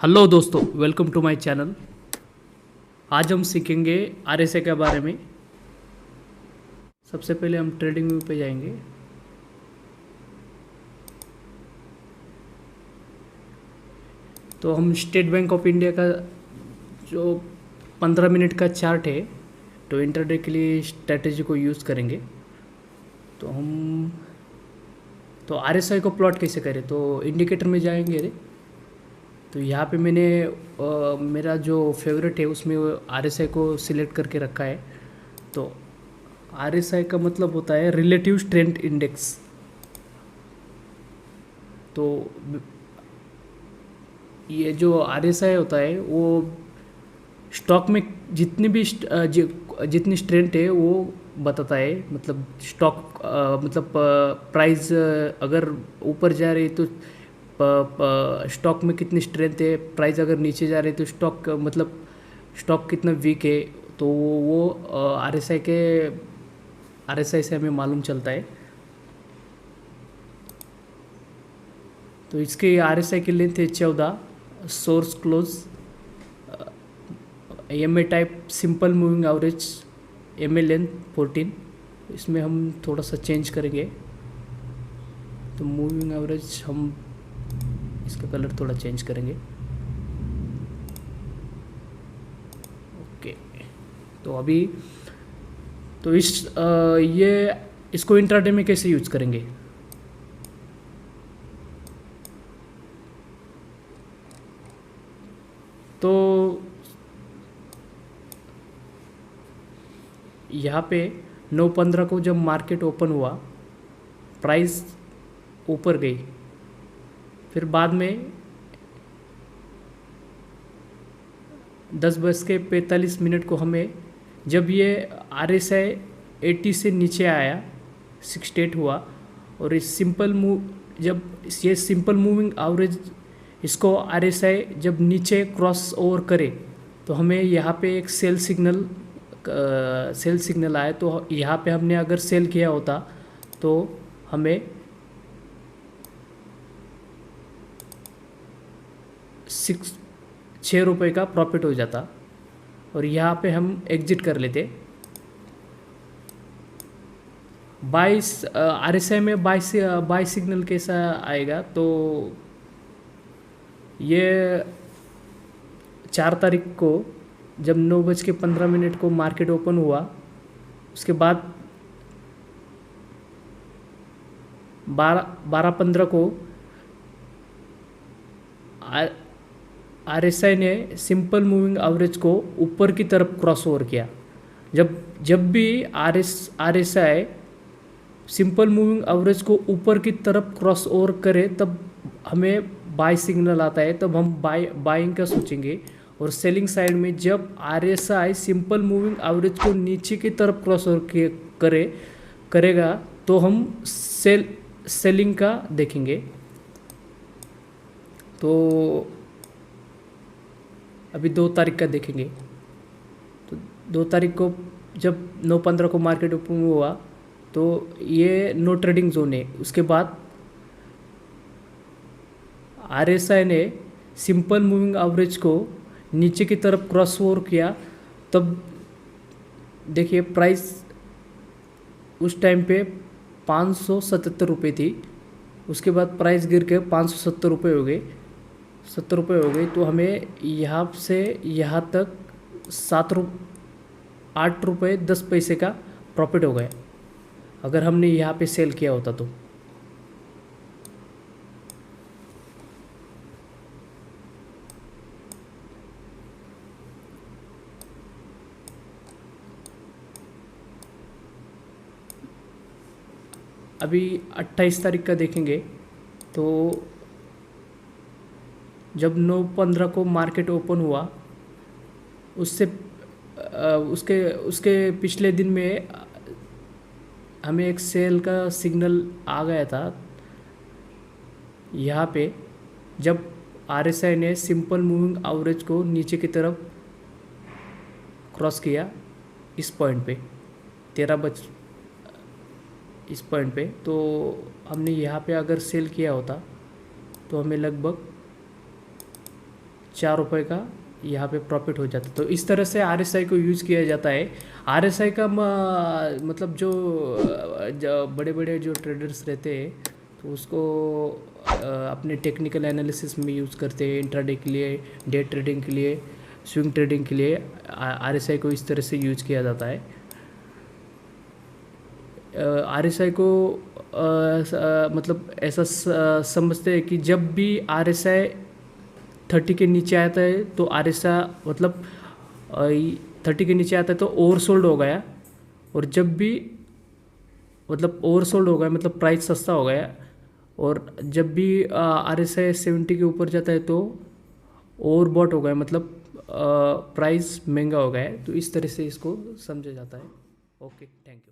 Hello दोस्तों, welcome to my channel. आज हम सीखेंगे आरएसए के बारे में। सबसे पहले हम ट्रेडिंग व्यू पे जाएंगे। तो हम स्टेट बैंक ऑफ इंडिया का जो 15 मिनट का चार्ट है, तो इंटरडे के लिए स्ट्रेटेजी को यूज़ करेंगे। तो हम आरएसआई को प्लॉट कैसे करें, तो इंडिकेटर में जाएंगे। तो यहाँ पे मैंने मेरा जो फेवरेट है उसमें आरएसआई को सिलेक्ट करके रखा है। तो आरएसआई का मतलब होता है रिलेटिव स्ट्रेंथ इंडेक्स। तो ये जो आरएसआई होता है वो स्टॉक में जितनी भी जितनी स्ट्रेंथ है वो बताता है। मतलब स्टॉक मतलब प्राइस अगर ऊपर जा रही है तो स्टॉक में कितनी स्ट्रेंथ है, प्राइस अगर नीचे जा रही है तो स्टॉक मतलब स्टॉक कितना वीक है। तो वो आरएसआई से हमें मालूम चलता है। तो इसके आरएसआई की लेंथ है 14, source close, M A type, simple moving average, M A length 14। इसमें हम थोड़ा सा चेंज करेंगे। तो मूविंग एवरेज हम इसका कलर थोड़ा चेंज करेंगे। ओके। तो अभी तो ये इसको इंट्राडे में कैसे यूज करेंगे। तो यहाँ पे 9:15 को जब मार्केट ओपन हुआ, प्राइस ऊपर गई। फिर बाद में 10:45 को हमें जब ये आरएसआई 80 से नीचे आया, 68 हुआ, और इस सिंपल मूव जब ये सिंपल मूविंग एवरेज इसको आरएसआई जब नीचे क्रॉस ओवर करे तो हमें यहाँ पे एक सेल सिग्नल आया। तो यहाँ पे हमने अगर सेल किया होता तो हमें 6 रुपये का प्रॉफिट हो जाता, और यहाँ पे हम एग्जिट कर लेते। आरएसआई में बाय सिग्नल कैसा आएगा, तो ये 4 तारीख को जब 9:15 को मार्केट ओपन हुआ, उसके बाद 12:15 को आरएसआई ने सिंपल मूविंग एवरेज को ऊपर की तरफ क्रॉस ओवर किया। जब भी आरएसआई सिंपल मूविंग एवरेज को ऊपर की तरफ क्रॉस ओवर करे तब हमें बाय सिग्नल आता है, तब हम बाइंग का सोचेंगे। और सेलिंग साइड में जब आरएसआई सिंपल मूविंग एवरेज को नीचे की तरफ क्रॉस ओवर करेगा तो हम सेलिंग का देखेंगे। तो अभी 2 तारीख का देखेंगे। तो 2 तारीख को जब 9:15 को मार्केट ओपन हुआ तो ये नो ट्रेडिंग जोन है। उसके बाद आरएसआई ने सिंपल मूविंग एवरेज को नीचे की तरफ क्रॉस ओवर किया। तब देखिए प्राइस उस टाइम पे 577 रुपये थी। उसके बाद प्राइस गिर के 570 रुपये हो गए, 70 रुपये हो गई। तो हमें यहाँ से यहाँ तक 8 रुपये 10 पैसे का प्रॉफिट हो गया अगर हमने यहाँ पे सेल किया होता तो। अभी 28 तारीख का देखेंगे। तो जब 9:15 को मार्केट ओपन हुआ, उससे उसके उसके पिछले दिन में हमें एक सेल का सिग्नल आ गया था। यहाँ पे जब आरएसआई ने सिंपल मूविंग एवरेज को नीचे की तरफ क्रॉस किया, इस पॉइंट पे 13 इस पॉइंट पे, तो हमने यहाँ पे अगर सेल किया होता तो हमें लगभग ₹4 का यहाँ पे प्रॉफिट हो जाता है। तो इस तरह से आरएसआई को यूज़ किया जाता है। आरएसआई का मतलब जो बड़े बड़े जो ट्रेडर्स रहते हैं तो उसको अपने टेक्निकल एनालिसिस में यूज़ करते हैं, इंट्राडे के लिए, डे ट्रेडिंग के लिए, स्विंग ट्रेडिंग के लिए आरएसआई को इस तरह से यूज किया जाता है। आरएसआई को मतलब ऐसा समझते हैं कि जब भी आरएसआई 30 के नीचे आता है तो आरएसआई मतलब 30 के नीचे आता है तो ओवरसोल्ड हो गया, और जब भी मतलब ओवरसोल्ड हो गया मतलब प्राइस सस्ता हो गया, और जब भी आरएसआई 70 के ऊपर जाता है तो ओवरबॉट हो गया मतलब प्राइस महंगा हो गया है। तो इस तरह से इसको समझा जाता है। Okay, thank you.